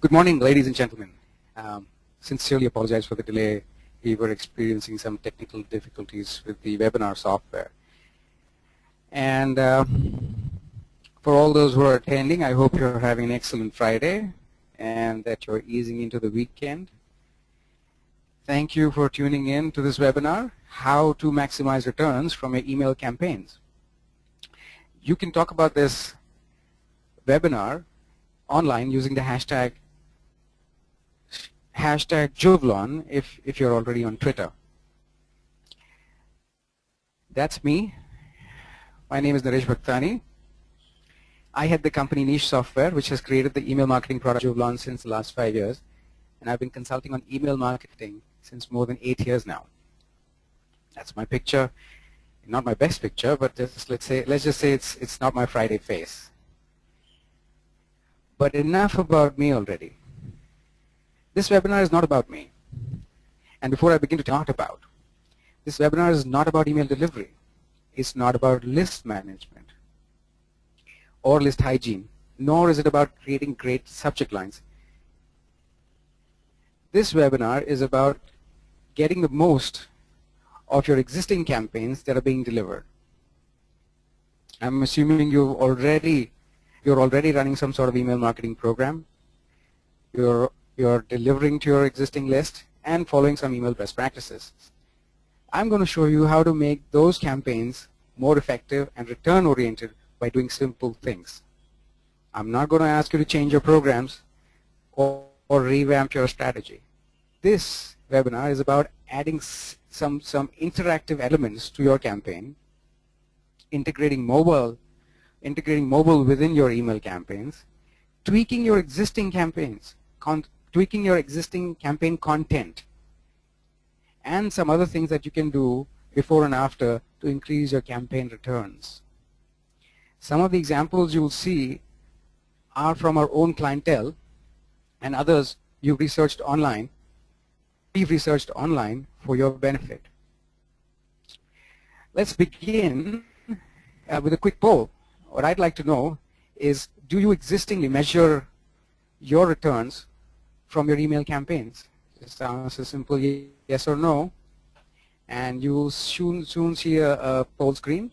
Good morning, ladies and gentlemen. Sincerely apologize for the delay. We were experiencing some technical difficulties with the webinar software. And for all those who are attending, I hope you're having an excellent Friday and that you're easing into the weekend. Thank you for tuning in to this webinar, How to Maximize Returns from Your Email Campaigns. You can talk about this webinar online using the hashtag Juvlon if you're already on Twitter. That's me. My name is Naresh Bhaktani. I head the company Niche Software, which has created the email marketing product Juvlon since the last 5 years, and I've been consulting on email marketing since more than 8 years now. That's my picture. Not my best picture, but let's just say it's not my Friday face. But enough about me already. This webinar is not about me. And before I begin to talk about, this webinar is not about email delivery. It's not about list management or list hygiene, nor is it about creating great subject lines. This webinar is about getting the most of your existing campaigns that are being delivered. I'm assuming you're already running some sort of email marketing program. You're delivering to your existing list and following some email best practices. I'm going to show you how to make those campaigns more effective and return-oriented by doing simple things. I'm not going to ask you to change your programs or revamp your strategy. This webinar is about adding some interactive elements to your campaign, integrating mobile within your email campaigns, tweaking your existing campaigns, tweaking your existing campaign content, and some other things that you can do before and after to increase your campaign returns. Some of the examples you will see are from our own clientele, and others we've researched online for your benefit. Let's begin with a quick poll. What I'd like to know is, do you existingly measure your returns from your email campaigns? Just answer simple yes or no, and you'll soon see a poll screen.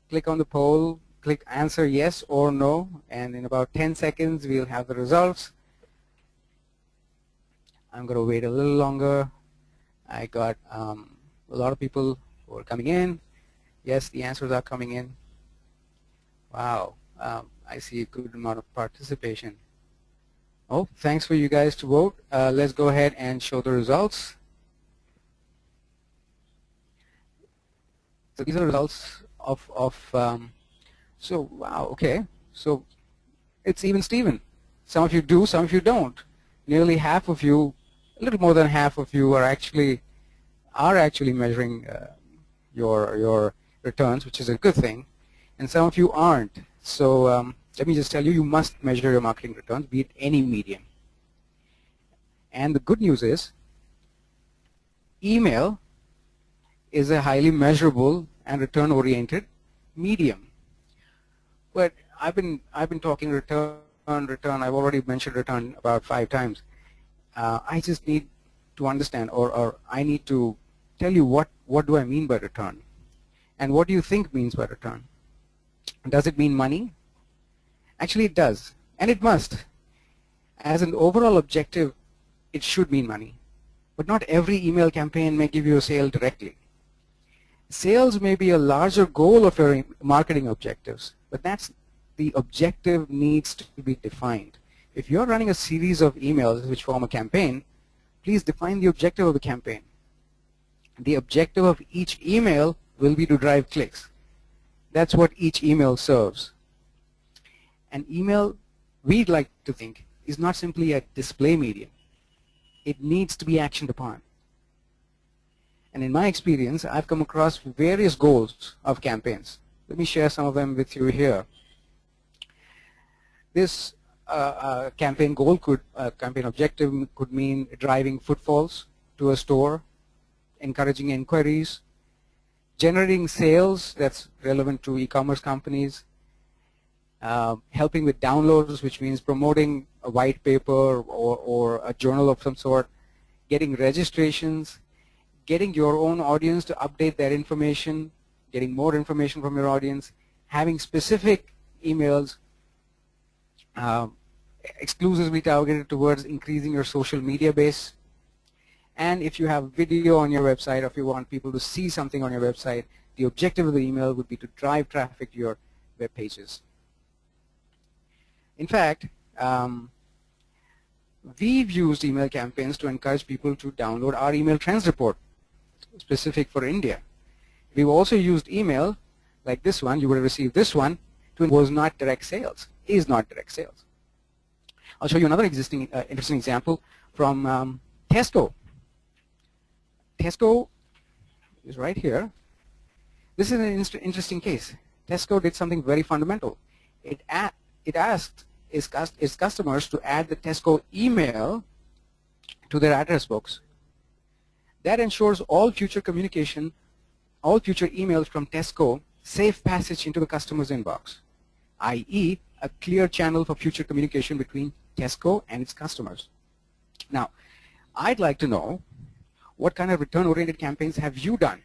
Click on the poll, click answer yes or no, and in about 10 seconds we'll have the results. I'm going to wait a little longer. I got a lot of people who are coming in. Yes, the answers are coming in. Wow, I see a good amount of participation. Oh, thanks for you guys to vote. Let's go ahead and show the results. So these are the results so wow, okay. So it's even Steven. Some of you do, some of you don't. Nearly half of you, a little more than half of you are actually measuring your returns, which is a good thing, and some of you aren't. So let me just tell you, you must measure your marketing returns, be it any medium. And the good news is, email is a highly measurable and return-oriented medium. But I've been talking return. I've already mentioned return about 5 times. I just need to understand, or I need to tell you what do I mean by return, and what do you think means by return? Does it mean money? Actually, it does, and it must. As an overall objective, it should mean money. But not every email campaign may give you a sale directly. Sales may be a larger goal of your marketing objectives, but the objective needs to be defined. If you're running a series of emails which form a campaign, please define the objective of the campaign. The objective of each email will be to drive clicks. That's what each email serves. An email, we'd like to think, is not simply a display medium. It needs to be actioned upon. And in my experience, I've come across various goals of campaigns. Let me share some of them with you here. This campaign goal campaign objective could mean driving footfalls to a store, encouraging inquiries, generating sales that's relevant to e-commerce companies, helping with downloads, which means promoting a white paper or a journal of some sort, getting registrations, getting your own audience to update their information, getting more information from your audience, having specific emails exclusively targeted towards increasing your social media base. And if you have video on your website, or if you want people to see something on your website, the objective of the email would be to drive traffic to your web pages. In fact, we've used email campaigns to encourage people to download our email trends report, specific for India. We've also used email, like this one, you would have received this one, was not direct sales, is not direct sales. I'll show you another interesting example from Tesco. Tesco is right here. This is an interesting case. Tesco did something very fundamental. It asked its customers to add the Tesco email to their address books. That ensures all future communication, all future emails from Tesco safe passage into the customer's inbox, i.e. a clear channel for future communication between Tesco and its customers. Now, I'd like to know, what kind of return-oriented campaigns have you done?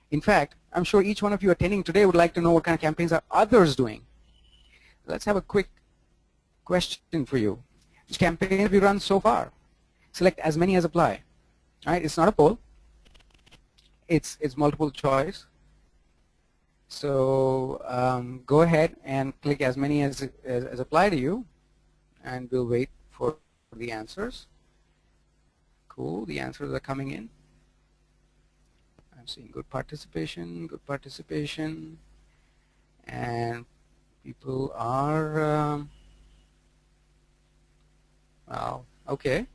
In fact, I'm sure each one of you attending today would like to know what kind of campaigns are others doing. Let's have a quick question for you. Which campaign have you run so far? Select as many as apply. All right, it's not a poll. It's multiple choice. So go ahead and click as many as apply to you, and we'll wait for the answers. Cool, the answers are coming in. I'm seeing good participation, and people are, wow, okay,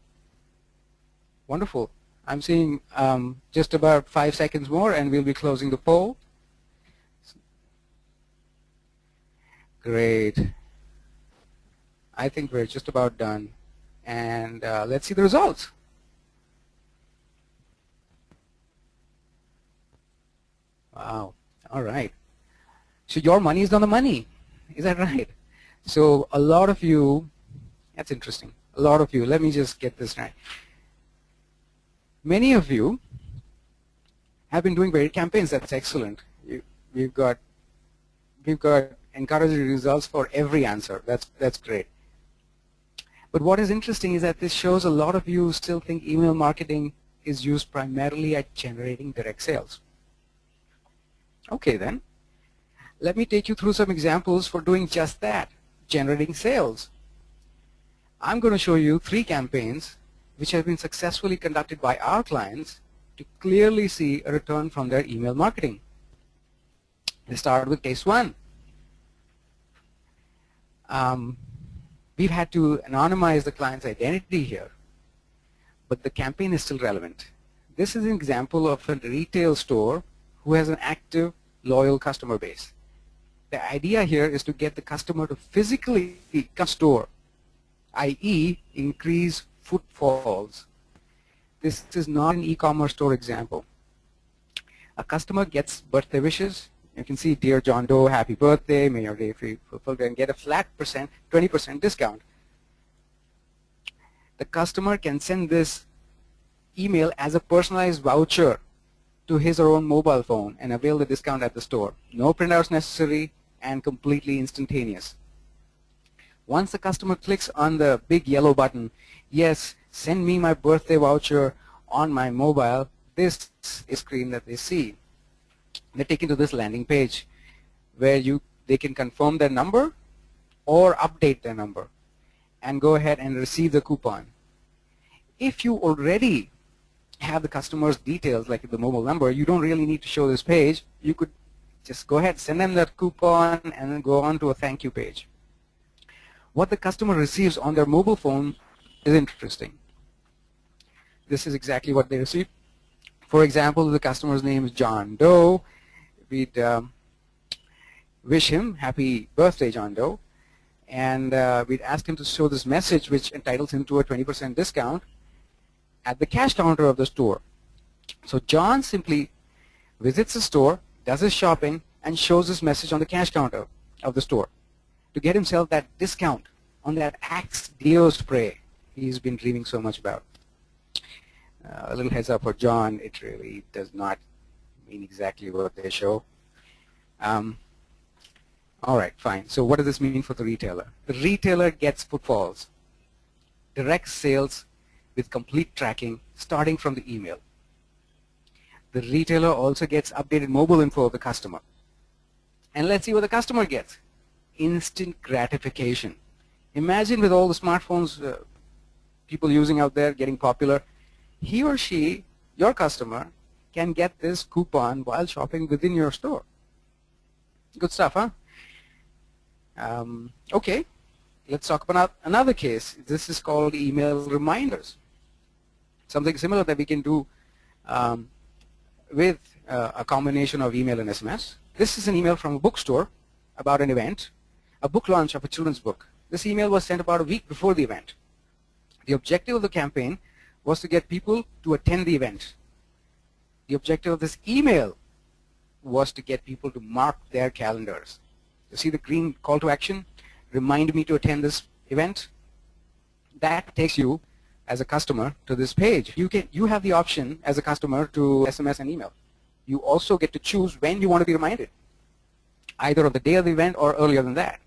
wonderful. I'm seeing just about 5 seconds more and we'll be closing the poll. Great. I think we're just about done, and let's see the results. Wow. All right. So your money is on the money. Is that right? So a lot of you, that's interesting. A lot of you, let me just get this right. Many of you have been doing great campaigns. That's excellent. We've got encouraging results for every answer. That's great. But what is interesting is that this shows a lot of you still think email marketing is used primarily at generating direct sales. Okay then, let me take you through some examples for doing just that, generating sales. I'm going to show you 3 campaigns which have been successfully conducted by our clients to clearly see a return from their email marketing. Let's start with case 1. We've had to anonymize the client's identity here, but the campaign is still relevant. This is an example of a retail store who has an active, loyal customer base. The idea here is to get the customer to physically come to the store, i.e. increase footfalls. This is not an e-commerce store example. A customer gets birthday wishes. You can see, Dear John Doe, happy birthday, may your day be fulfilled, and get a flat 20% discount. The customer can send this email as a personalized voucher to his or her own mobile phone and avail the discount at the store. No printouts necessary and completely instantaneous. Once the customer clicks on the big yellow button, yes, send me my birthday voucher on my mobile, this is the screen that they see. They're taken to this landing page where they can confirm their number or update their number and go ahead and receive the coupon. If you already have the customer's details, like the mobile number, you don't really need to show this page. You could just go ahead, send them that coupon, and then go on to a thank you page. What the customer receives on their mobile phone is interesting. This is exactly what they receive. For example, the customer's name is John Doe. We'd wish him happy birthday, John Doe, and we'd ask him to show this message which entitles him to a 20% discount at the cash counter of the store. So John simply visits the store, does his shopping, and shows this message on the cash counter of the store to get himself that discount on that Axe Deo spray he's been dreaming so much about. A little heads up for John, it really does not mean exactly what they show. All right, fine. So what does this mean for the retailer? The retailer gets footfalls, direct sales with complete tracking starting from the email. The retailer also gets updated mobile info of the customer. And let's see what the customer gets. Instant gratification. Imagine with all the smartphones people using out there getting popular, he or she, your customer, can get this coupon while shopping within your store. Good stuff, huh? Okay, let's talk about another case. This is called email reminders. Something similar that we can do with a combination of email and SMS. This is an email from a bookstore about an event, a book launch of a children's book. This email was sent about a week before the event. The objective of the campaign was to get people to attend the event. The objective of this email was to get people to mark their calendars. You see the green call to action? Remind me to attend this event. That takes you as a customer to this page. You have the option as a customer to SMS and email. You also get to choose when you want to be reminded, either on the day of the event or earlier than that.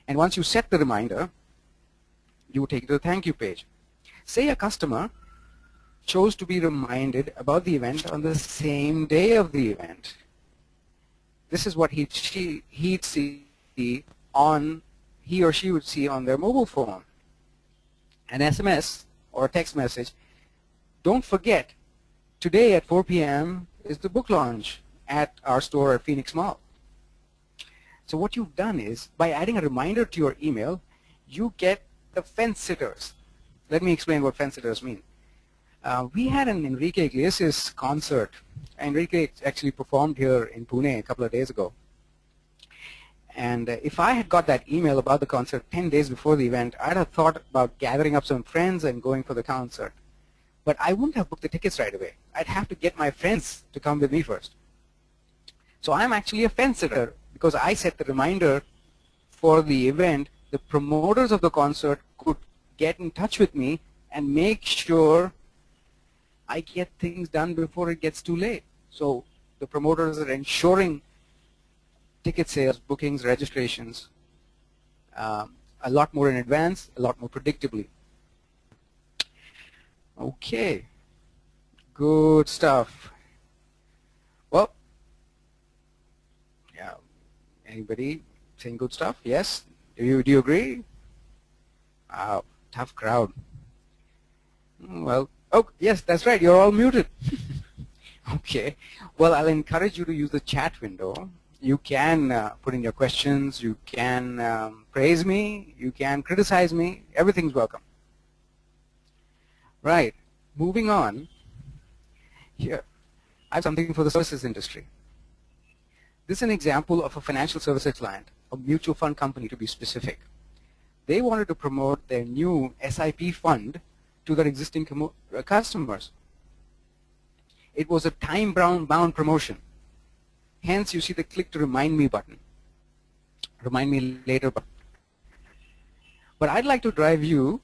And once you set the reminder, you take it to the thank you page. Say a customer chose to be reminded about the event on the same day of the event. This is what he or she would see on their mobile phone. An SMS or a text message, don't forget, today at 4 p.m. is the book launch at our store at Phoenix Mall. So what you've done is, by adding a reminder to your email, you get the fence sitters. Let me explain what fence sitters mean. We had an Enrique Iglesias concert. Enrique actually performed here in Pune a couple of days ago. And if I had got that email about the concert 10 days before the event, I'd have thought about gathering up some friends and going for the concert. But I wouldn't have booked the tickets right away. I'd have to get my friends to come with me first. So I'm actually a fence sitter because I set the reminder for the event. The promoters of the concert could get in touch with me and make sure I get things done before it gets too late. So the promoters are ensuring ticket sales, bookings, registrations a lot more in advance, a lot more predictably. Okay, good stuff. Well, yeah, anybody saying good stuff? Yes? Do you agree? Tough crowd. Well, oh, yes, that's right. You're all muted. Okay. Well, I'll encourage you to use the chat window. You can put in your questions. You can praise me. You can criticize me. Everything's welcome. Right. Moving on. Here, I have something for the services industry. This is an example of a financial services client, a mutual fund company to be specific. They wanted to promote their new SIP fund to their existing customers. It was a time-bound promotion. Hence, you see the click to remind me button, remind me later button. But I'd like to drive your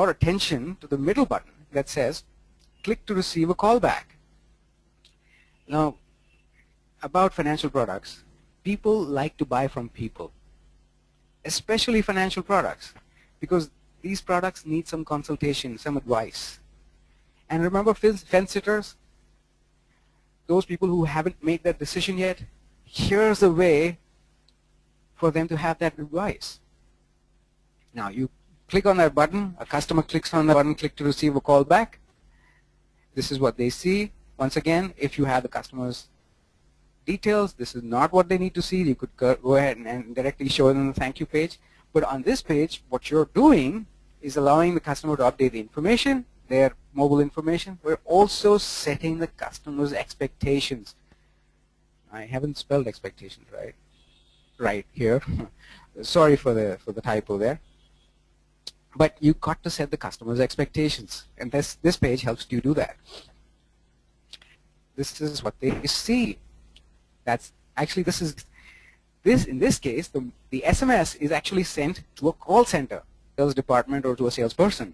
attention to the middle button that says click to receive a callback. Now, about financial products, people like to buy from people, especially financial products, because these products need some consultation, some advice. And remember fence sitters? Those people who haven't made that decision yet, here's a way for them to have that advice. Now you click on that button, a customer clicks on the button, click to receive a call back. This is what they see. Once again, if you have the customer's details, this is not what they need to see. You could go ahead and directly show them the thank you page. But on this page, what you're doing is allowing the customer to update the information, their mobile information. We're also setting the customer's expectations. I haven't spelled expectations right here. Sorry for the typo there. But you got to set the customer's expectations, and this page helps you do that. This is what they see. That's actually, this is In this case, the SMS is actually sent to a call center, sales department, or to a salesperson.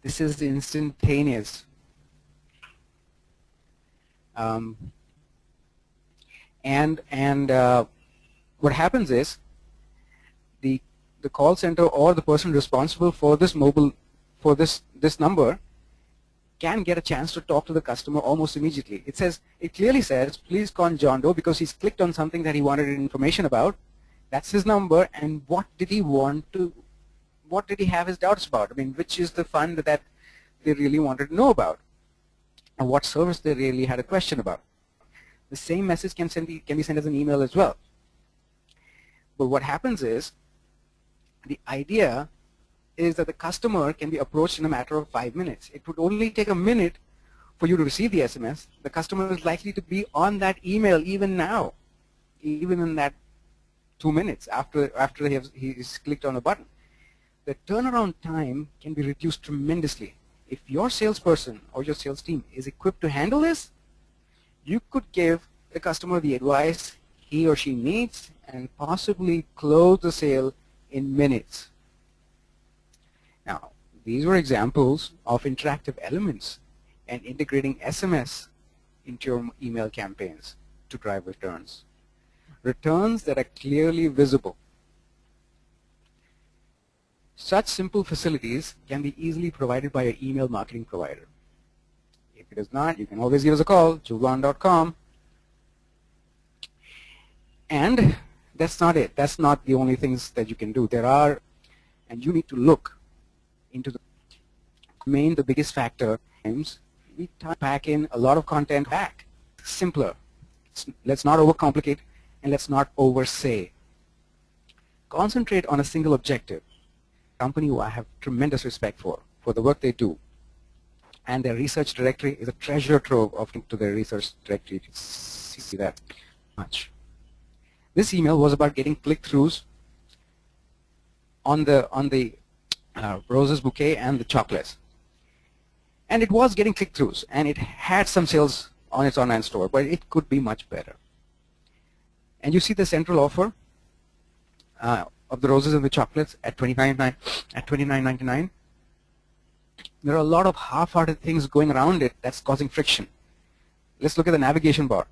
This is instantaneous. What happens is the call center or the person responsible for this this number can get a chance to talk to the customer almost immediately. It clearly says, please call John Doe, because he's clicked on something that he wanted information about. That's his number, and what did he have his doubts about? I mean, which is the fund that they really wanted to know about, and what service they really had a question about. The same message can be sent as an email as well. But what happens is, the idea is that the customer can be approached in a matter of 5 minutes. It would only take a minute for you to receive the SMS. The customer is likely to be on that email even now, even in that 2 minutes after he's clicked on a button. The turnaround time can be reduced tremendously. If your salesperson or your sales team is equipped to handle this, you could give the customer the advice he or she needs and possibly close the sale in minutes. Now, these were examples of interactive elements and integrating SMS into your email campaigns to drive returns. Returns that are clearly visible. Such simple facilities can be easily provided by your email marketing provider. If it is not, you can always give us a call, juvlon.com. And that's not it. That's not the only things that you can do. There are, and you need to look into the biggest factor. We pack in a lot of content back. Simpler. Let's not overcomplicate, and let's not oversay. Concentrate on a single objective. Company who I have tremendous respect for the work they do. And their research directory is a treasure trove to their research directory. You can see that much. This email was about getting click-throughs on the roses bouquet and the chocolates. And it was getting click-throughs, and it had some sales on its online store, but it could be much better. And you see the central offer of the roses and the chocolates at $29.99. There are a lot of half-hearted things going around it that's causing friction. Let's look at the navigation bar.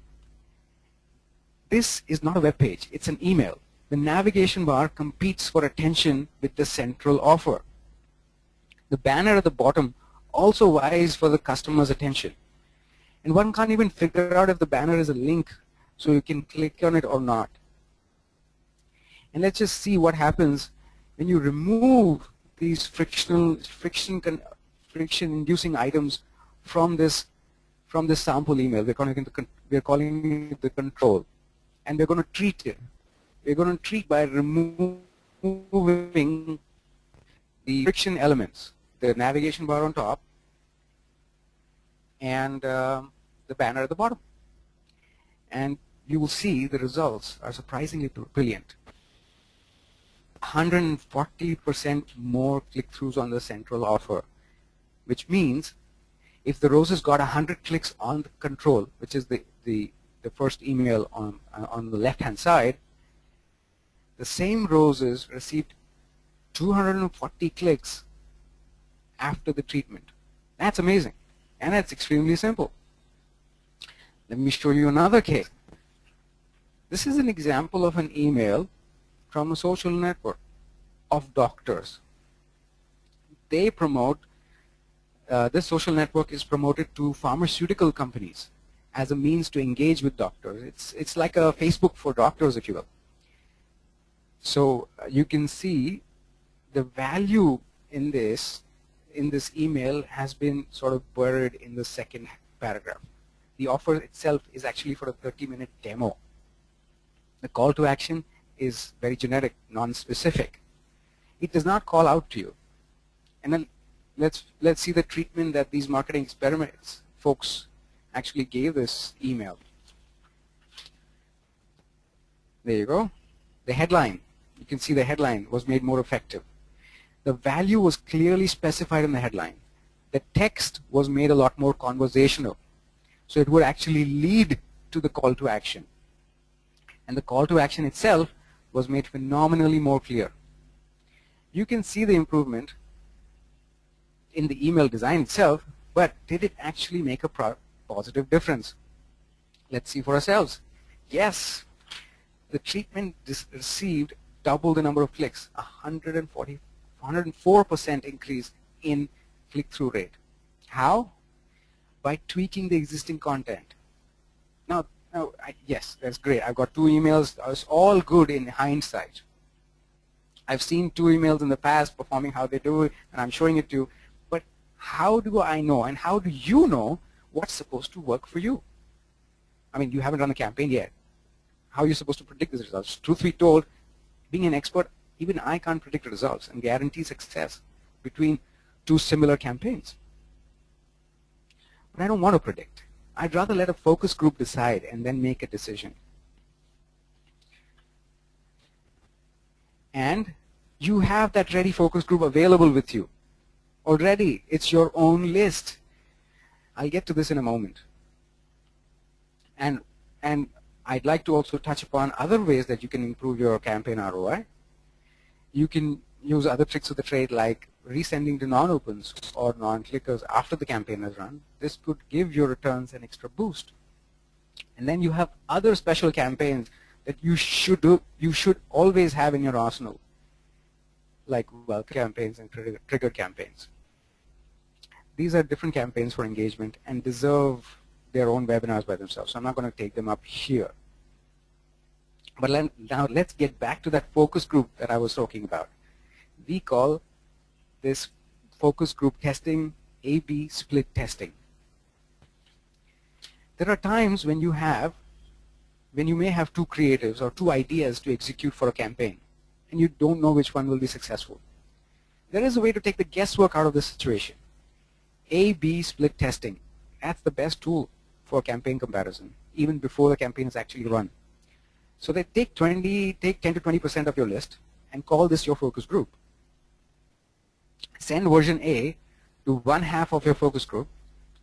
This is not a web page, it's an email. The navigation bar competes for attention with the central offer. The banner at the bottom also vies for the customer's attention. And one can't even figure out if the banner is a link so you can click on it or not. And let's just see what happens when you remove these friction-inducing items from this sample email. We're calling it the control, and we're going to treat it. We're going to treat by removing the friction elements, the navigation bar on top, and the banner at the bottom. And you will see the results are surprisingly brilliant. 140% more click-throughs on the central offer, which means if the roses got 100 clicks on the control, which is the first email on the left-hand side, the same roses received 240 clicks after the treatment. That's amazing, and that's extremely simple. Let me show you another case. This is an example of an email from a social network of doctors. They promote, this social network is promoted to pharmaceutical companies as a means to engage with doctors. It's like a Facebook for doctors, if you will. So you can see the value in this email has been sort of buried in the second paragraph. The offer itself is actually for a 30-minute demo. The call to action is very generic, non-specific. It does not call out to you. And then let's see the treatment that these marketing experiments folks actually gave this email. There you go. The headline, you can see the headline was made more effective. The value was clearly specified in the headline. The text was made a lot more conversational. So it would actually lead to the call to action. And the call to action itself was made phenomenally more clear. You can see the improvement in the email design itself, but did it actually make a positive difference? Let's see for ourselves. Yes, the treatment received double the number of clicks, 104% increase in click-through rate. How? By tweaking the existing content. Now yes, that's great. I've got 2 emails. It's all good in hindsight. I've seen 2 emails in the past performing how they do it, and I'm showing it to you. But how do I know, and how do you know what's supposed to work for you? I mean, you haven't run a campaign yet. How are you supposed to predict the results? Truth be told, being an expert, even I can't predict the results and guarantee success between 2 similar campaigns. But I don't want to predict. I'd rather let a focus group decide and then make a decision. And you have that ready focus group available with you. Already, it's your own list. I'll get to this in a moment. And I'd like to also touch upon other ways that you can improve your campaign ROI. You can use other tricks of the trade like resending to non-opens or non-clickers after the campaign has run. This could give your returns an extra boost. And then you have other special campaigns that you should always have in your arsenal, like welcome campaigns and trigger campaigns. These are different campaigns for engagement and deserve their own webinars by themselves, so I'm not going to take them up here. But now let's get back to that focus group that I was talking about. We call this focus group testing A/B split testing. There are times when you may have 2 creatives or 2 ideas to execute for a campaign, and you don't know which one will be successful. There is a way to take the guesswork out of this situation. A/B split testing. That's the best tool for campaign comparison, even before the campaign is actually run. So they take 10 to 20% of your list and call this your focus group. Send version A to one half of your focus group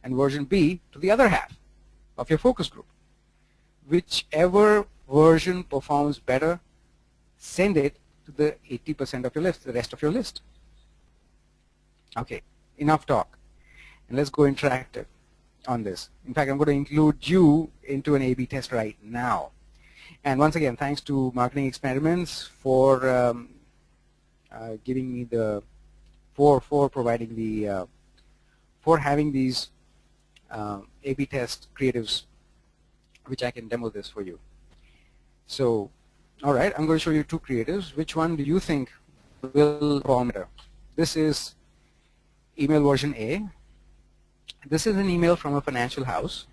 and version B to the other half of your focus group. Whichever version performs better, send it to the 80% of your list, the rest of your list. Okay, enough talk. And let's go interactive on this. In fact, I'm going to include you into an A/B test right now. And once again, thanks to Marketing Experiments for giving me the providing the for having these A/B test creatives, which I can demo this for you. So, all right, I'm going to show you 2 creatives. Which one do you think will perform better? This is email version A. This is an email from a financial house,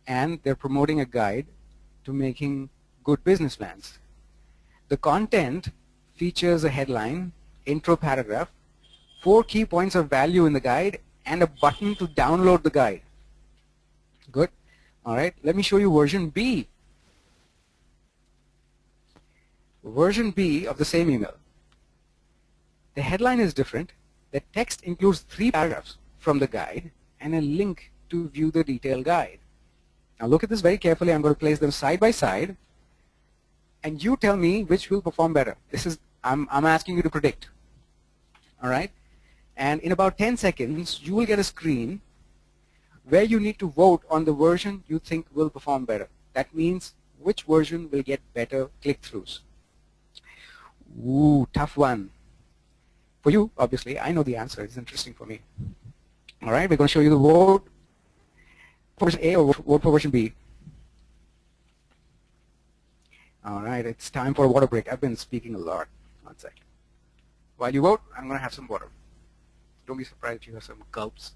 and they're promoting a guide to making good business plans. The content features a headline, intro paragraph, 4 key points of value in the guide, and a button to download the guide. Good. All right, let me show you version B. Version B of the same email. The headline is different. The text includes 3 paragraphs from the guide and a link to view the detailed guide. Now look at this very carefully. I'm going to place them side by side, and you tell me which will perform better. This is I'm asking you to predict. All right? And in about 10 seconds, you will get a screen where you need to vote on the version you think will perform better. That means which version will get better click-throughs. Ooh, tough one. For you, obviously, I know the answer. It's interesting for me. All right, we're going to show you the vote for version A or vote for version B. All right, it's time for a water break. I've been speaking a lot. 1 second. While you vote, I'm going to have some water. Don't be surprised if you have some gulps.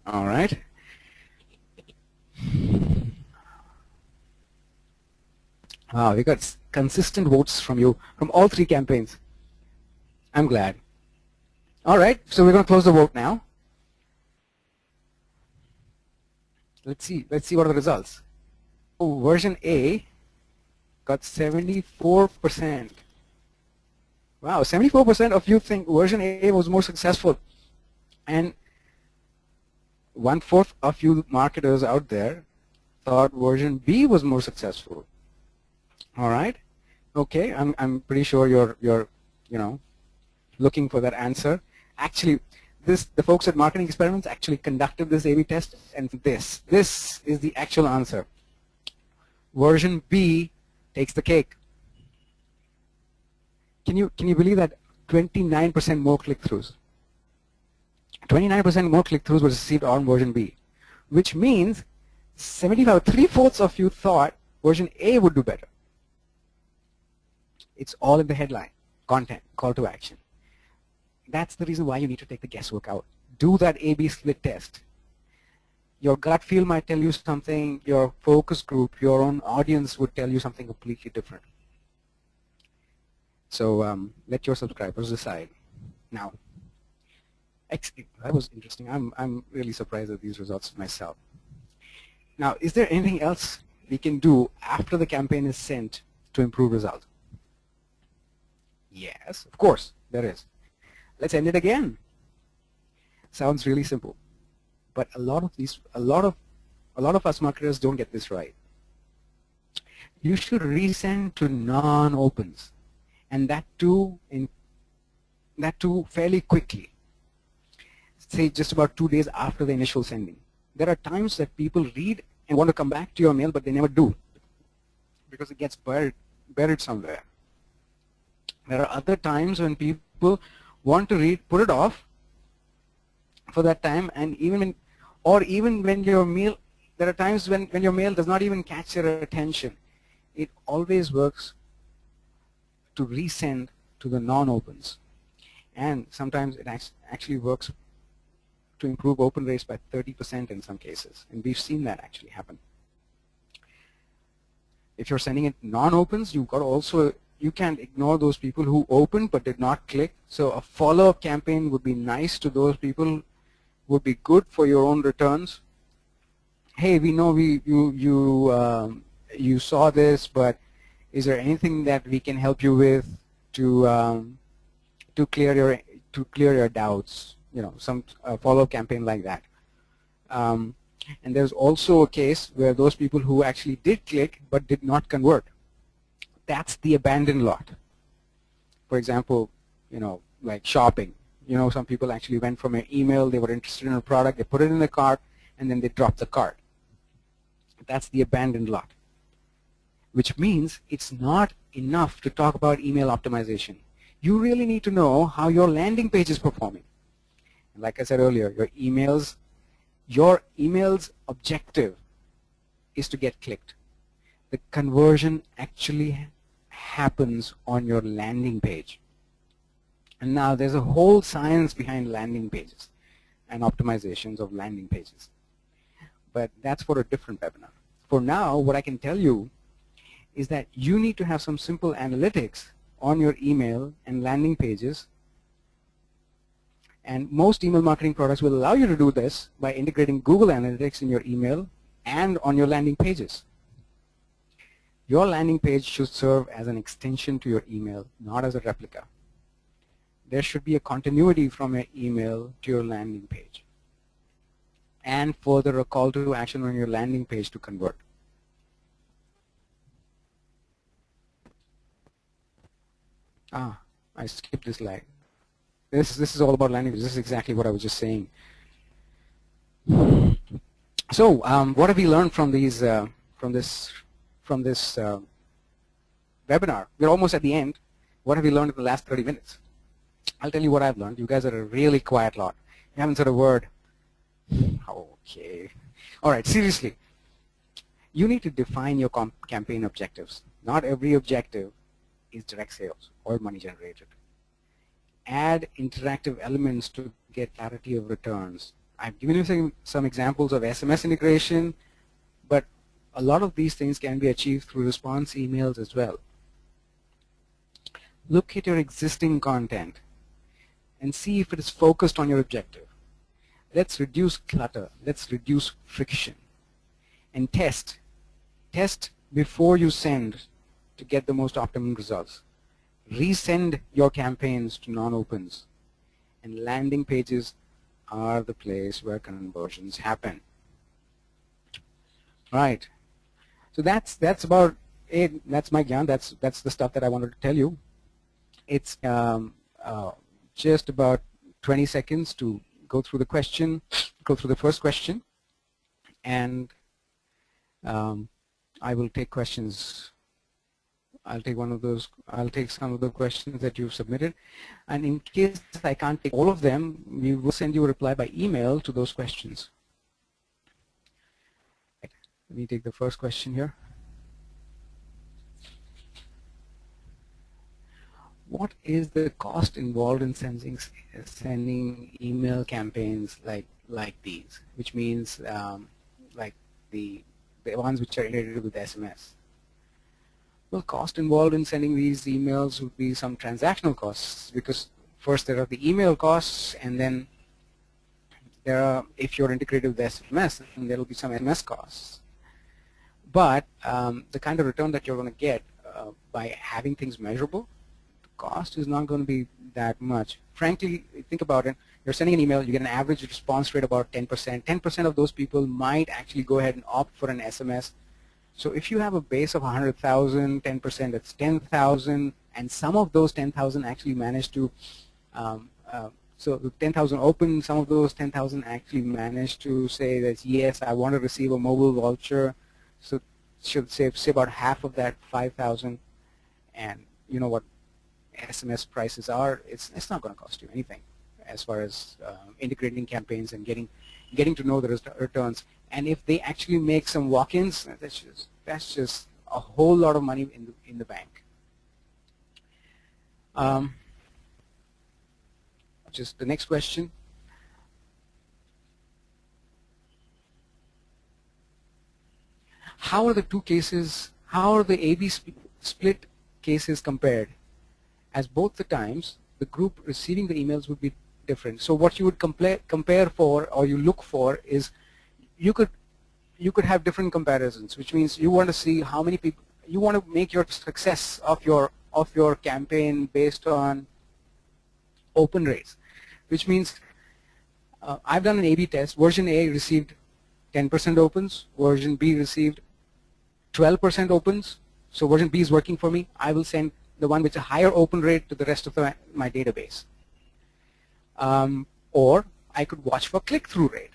All right. Wow, we got consistent votes from you, from all 3 campaigns. I'm glad. All right, so we're going to close the vote now. Let's see what are the results. Oh, version A got 74%. Wow, 74% of you think version A was more successful. And 1/4 of you marketers out there thought version B was more successful. All right. Okay. I'm pretty sure you're looking for that answer. Actually, the folks at Marketing Experiments actually conducted this A/B test, and this is the actual answer. Version B takes the cake. Can you believe that? 29% more click-throughs. 29% more click-throughs were received on version B, which means 3/4 of you thought version A would do better. It's all in the headline, content, call to action. That's the reason why you need to take the guesswork out. Do that A/B split test. Your gut feel might tell you something, your focus group, your own audience would tell you something completely different. So let your subscribers decide. Now, that was interesting. I'm really surprised at these results myself. Now, is there anything else we can do after the campaign is sent to improve results? Yes, of course, there is. Let's end it again. Sounds really simple, but a lot of us marketers don't get this right. You should resend to non-opens, and that too fairly quickly. Say just about 2 days after the initial sending. There are times that people read and want to come back to your mail, but they never do because it gets buried somewhere. There are other times when people want to read, put it off for that time, and even when your mail, there are times when your mail does not even catch their attention. It always works to resend to the non-opens, and sometimes it actually works to improve open rates by 30% in some cases, and we've seen that actually happen. If you're sending it non-opens, you can't ignore those people who opened but did not click. So a follow-up campaign would be nice to those people, would be good for your own returns. Hey, we know you saw this, but is there anything that we can help you with to clear your doubts? Some follow-up campaign like that. And there's also a case where those people who actually did click but did not convert, that's the abandoned lot. For example, like shopping. Some people actually went from an email, they were interested in a product, they put it in the cart, and then they dropped the cart. That's the abandoned lot, which means it's not enough to talk about email optimization. You really need to know how your landing page is performing. Like I said earlier, your email's objective is to get clicked. The conversion actually happens on your landing page. And now there's a whole science behind landing pages and optimizations of landing pages. But that's for a different webinar. For now, what I can tell you is that you need to have some simple analytics on your email and landing pages. And most email marketing products will allow you to do this by integrating Google Analytics in your email and on your landing pages. Your landing page should serve as an extension to your email, not as a replica. There should be a continuity from your email to your landing page, and further a call to action on your landing page to convert. I skipped this slide. This is all about landing pages. This is exactly what I was just saying. So what have we learned from these from this webinar? We're almost at the end. What have we learned in the last 30 minutes? I'll tell you what I've learned. You guys are a really quiet lot. You haven't said a word. Okay. All right, seriously. You need to define your campaign objectives. Not every objective is direct sales or money generated. Add interactive elements to get clarity of returns. I've given you some examples of SMS integration, but a lot of these things can be achieved through response emails as well. Look at your existing content and see if it is focused on your objective. Let's reduce clutter. Let's reduce friction. And test. Test before you send to get the most optimum results. Resend your campaigns to non-opens and landing pages are the place where conversions happen. Right. So that's about it. That's my gyan. That's the stuff that I wanted to tell you. It's just about 20 seconds to go through the question, go through the first question, and I will take questions. I'll take one of those. I'll take some of the questions that you've submitted, and in case I can't take all of them, we will send you a reply by email to those questions. Let me take the first question here. What is the cost involved in sending email campaigns like these, which means like the ones which are integrated with SMS? Well, cost involved in sending these emails would be some transactional costs, because first there are the email costs, and then there are, if you're integrated with SMS, then there will be some SMS costs. But the kind of return that you're going to get by having things measurable, the cost is not going to be that much. Frankly, think about it. You're sending an email, you get an average response rate about 10%. 10% of those people might actually go ahead and opt for an SMS. So if you have a base of 100,000, 10%, that's 10,000, and some of those 10,000 actually manage to, so the 10,000 open, some of those 10,000 actually manage to say that, yes, I want to receive a mobile voucher. So should say about half of that 5,000, and you know what SMS prices are. It's not going to cost you anything as far as integrating campaigns and getting to know the returns. And if they actually make some walk-ins, that's just a whole lot of money in the bank. Just the next question. How are the two cases? How are the A/B split cases compared? As both the times, the group receiving the emails would be different. So what you would compare for, or you look for, is you could have different comparisons, which means you want to see how many people, you want to make your success of your campaign based on open rates, which means I've done an A/B test. Version A received 10% opens. Version B received 12% opens. So version B is working for me. I will send the one with a higher open rate to the rest of my database. Or I could watch for click-through rate.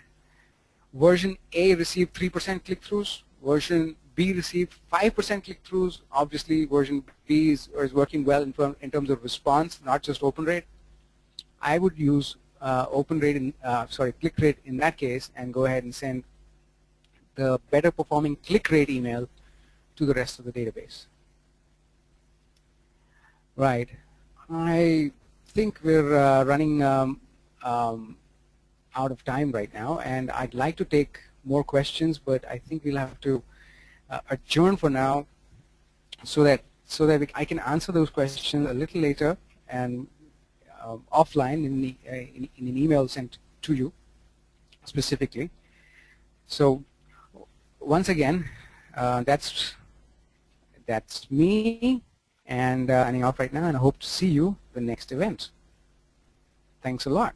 Version A received 3% click-throughs. Version B received 5% click-throughs. Obviously, version B is working well in terms of response, not just open rate. I would use click rate in that case, and go ahead and send the better performing click rate email to the rest of the database. Right. I think we're running out of time right now, and I'd like to take more questions, but I think we'll have to adjourn for now, so that I can answer those questions a little later and offline in an email sent to you specifically. So once again, that's me, and signing off right now, and I hope to see you the next event. Thanks a lot.